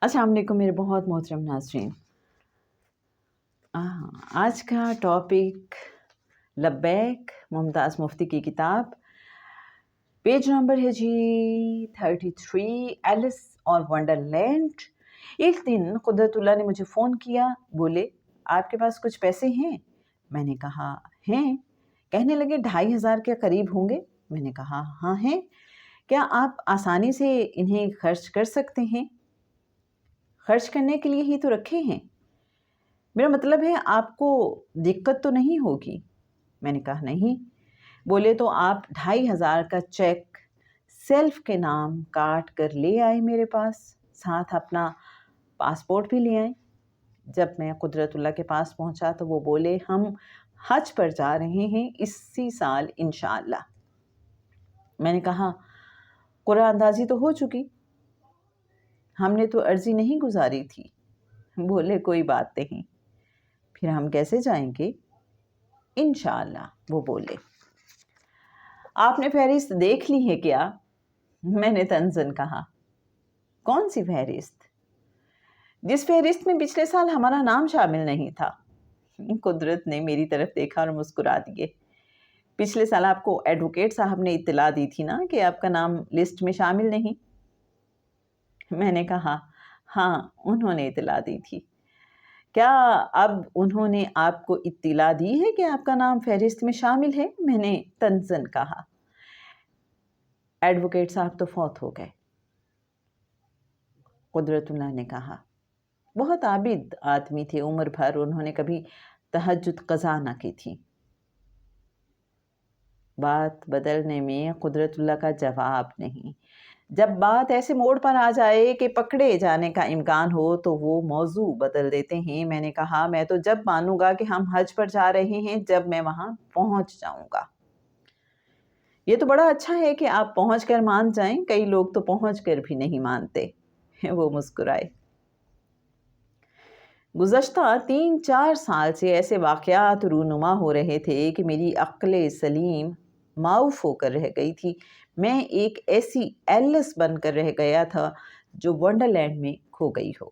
अस्सलाम वालेकुम मेरे बहुत मोहतरम नाज़रीन। आज का टॉपिक लब्बैक मुमताज़ मुफ्ती की किताब, पेज नंबर है जी 33, एलिस और वंडरलैंड। एक दिन कुदरतुल्लाह ने मुझे फ़ोन किया, बोले आपके पास कुछ पैसे हैं? मैंने कहा हैं। कहने लगे 2500 के करीब होंगे। मैंने कहा हाँ हैं। क्या आप आसानी से इन्हें खर्च कर सकते हैं? खर्च करने के लिए ही तो रखे हैं, मेरा मतलब है आपको दिक्कत तो नहीं होगी। मैंने कहा नहीं। बोले तो आप 2500 का चेक सेल्फ के नाम काट कर ले आए मेरे पास, साथ अपना पासपोर्ट भी ले आए। जब मैं कुदरतुल्लाह के पास पहुंचा तो वो बोले हम हज पर जा रहे हैं इसी साल इंशाअल्लाह। मैंने कहा कुरान अंदाज़ी तो हो चुकी, हमने तो अर्जी नहीं गुजारी थी। बोले कोई बात नहीं, फिर हम कैसे जाएंगे? इंशाअल्लाह, वो बोले। आपने फहरिस्त देख ली है क्या? मैंने तंजन कहा। कौन सी फहरिस्त? जिस फहरिस्त में पिछले साल हमारा नाम शामिल नहीं था। कुदरत ने मेरी तरफ देखा और मुस्कुरा दिए। पिछले साल आपको एडवोकेट साहब ने इत्तला दी थी ना कि आपका नाम लिस्ट में शामिल नहीं। मैंने कहा हाँ, उन्होंने इत्तला दी थी। क्या अब उन्होंने आपको इत्तला दी है कि आपका नाम फहरिस्त में शामिल है? मैंने तंजन कहा। एडवोकेट साहब तो फौत हो गए। कुदरतुल्लाह ने कहा। बहुत आबिद आदमी थे, उम्र भर उन्होंने कभी तहज्जुद क़ज़ा न की थी। बात बदलने में कुदरतुल्लाह का जवाब नहीं। जब बात ऐसे मोड़ पर आ जाए कि पकड़े जाने का इम्कान हो तो वो मौजू बदल देते हैं। मैंने कहा मैं तो जब मानूंगा कि हम हज पर जा रहे हैं, जब मैं वहाँ पहुँच जाऊँगा। ये तो बड़ा अच्छा है कि आप पहुँच कर मान जाएं, कई लोग तो पहुँच कर भी नहीं मानते। वो मुस्कुराए। गुज़श्ता 3-4 साल से ऐसे वाक़यात रूनुमा हो रहे थे कि मेरी अक्ल सलीम माऊफ होकर रह गई थी। मैं एक ऐसी एलिस बनकर रह गया था जो वंडरलैंड में खो गई हो।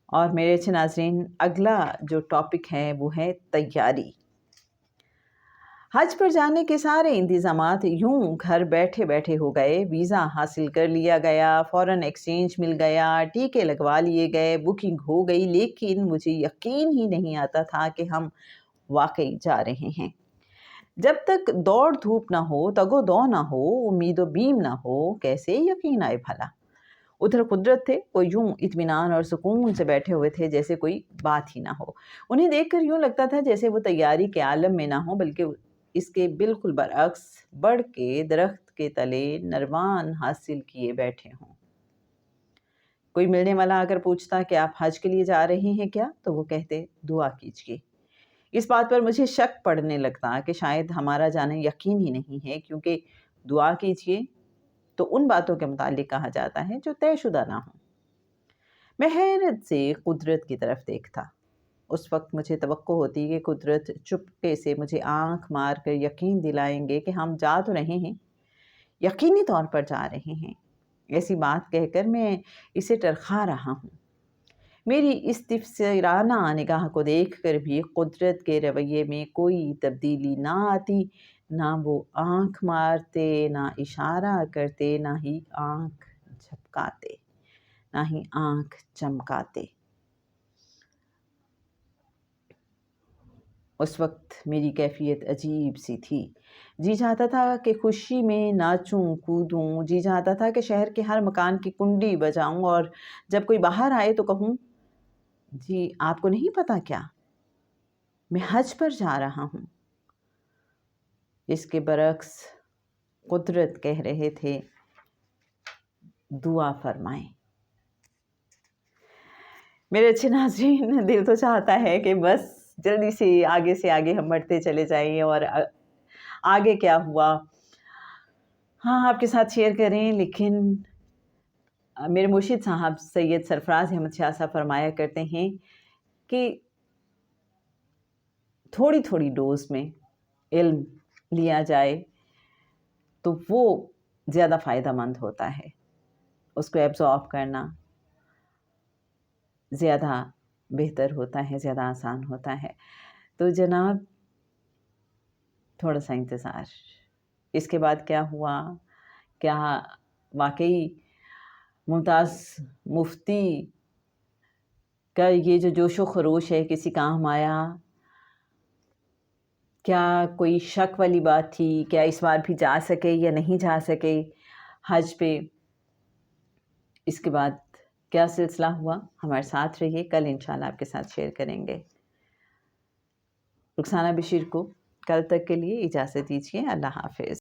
और मेरे अच्छे नाज़रीन, अगला जो टॉपिक है वो है तैयारी। हज पर जाने के सारे इंतज़ामात यूं घर बैठे बैठे हो गए। वीज़ा हासिल कर लिया गया, फ़ौरन एक्सचेंज मिल गया, टीके लगवा लिए गए, बुकिंग हो गई, लेकिन मुझे यकीन ही नहीं आता था कि हम वाकई जा रहे हैं। जब तक दौड़ धूप ना हो, तगो दौ ना हो, उम्मीदो बीम ना हो, कैसे यकीन आए भला? उधर कुदरत थे, वो यूं इत्मीनान और सुकून से बैठे हुए थे जैसे कोई बात ही ना हो। उन्हें देखकर यूं लगता था जैसे वो तैयारी के आलम में ना हो, बल्कि इसके बिल्कुल बरअक्स बढ़ के दरख्त के तले नरवान हासिल किए बैठे हों। कोई मिलने वाला अगर पूछता कि आप हज के लिए जा रहे हैं क्या, तो वो कहते दुआ कीजिए। इस बात पर मुझे शक पड़ने लगता कि शायद हमारा जाना यकीन ही नहीं है, क्योंकि दुआ कीजिए तो उन बातों के मुतालिक कहा जाता है जो तयशुदा ना हो। मैं हैरत से कुदरत की तरफ देखता। उस वक्त मुझे तवक्को होती कि कुदरत चुपके से मुझे आंख मार कर यकीन दिलाएंगे कि हम जा तो रहे हैं, यकीनी तौर पर जा रहे हैं। ऐसी बात कहकर मैं इसे टरखा रहा हूँ। मेरी इस तिफसिराना निगाह को देखकर भी कुदरत के रवैये में कोई तब्दीली ना आती। ना वो आंख मारते, ना इशारा करते, ना ही आंख झपकाते, ना ही आंख चमकाते। उस वक्त मेरी कैफियत अजीब सी थी। जी चाहता था कि खुशी में नाचूं कूदूं, जी चाहता था कि शहर के हर मकान की कुंडी बजाऊं और जब कोई बाहर आए तो कहूं, जी आपको नहीं पता क्या, मैं हज पर जा रहा हूँ। इसके बरक्स कुदरत कह रहे थे दुआ फरमाएं। मेरे अच्छे नाज़रीन, दिल तो चाहता है कि बस जल्दी से आगे हम बढ़ते चले जाएं और आगे क्या हुआ हाँ आपके साथ शेयर करें। लेकिन मेरे मुर्शिद साहब सैयद सरफराज अहमद शाह साहब फरमाया करते हैं कि थोड़ी थोड़ी डोज में इल्म लिया जाए तो वो ज़्यादा फ़ायदा मंद होता है। اس کو ایبزارب کرنا زیادہ بہتر ہوتا ہے، زیادہ آسان ہوتا ہے. تو جناب تھوڑا سا انتظار. اس کے بعد کیا ہوا، کیا واقعی ممتاز مفتی کا یہ جو جوش و خروش ہے کسی کام آیا؟ کیا کوئی شک والی بات تھی؟ کیا اس بار بھی جا سکے یا نہیں جا سکے حج پہ؟ اس کے بعد کیا سلسلہ ہوا؟ ہمارے ساتھ رہیے، کل انشاءاللہ آپ کے ساتھ شیئر کریں گے. رخسانہ بشیر کو کل تک کے لیے اجازت دیجیے. اللہ حافظ.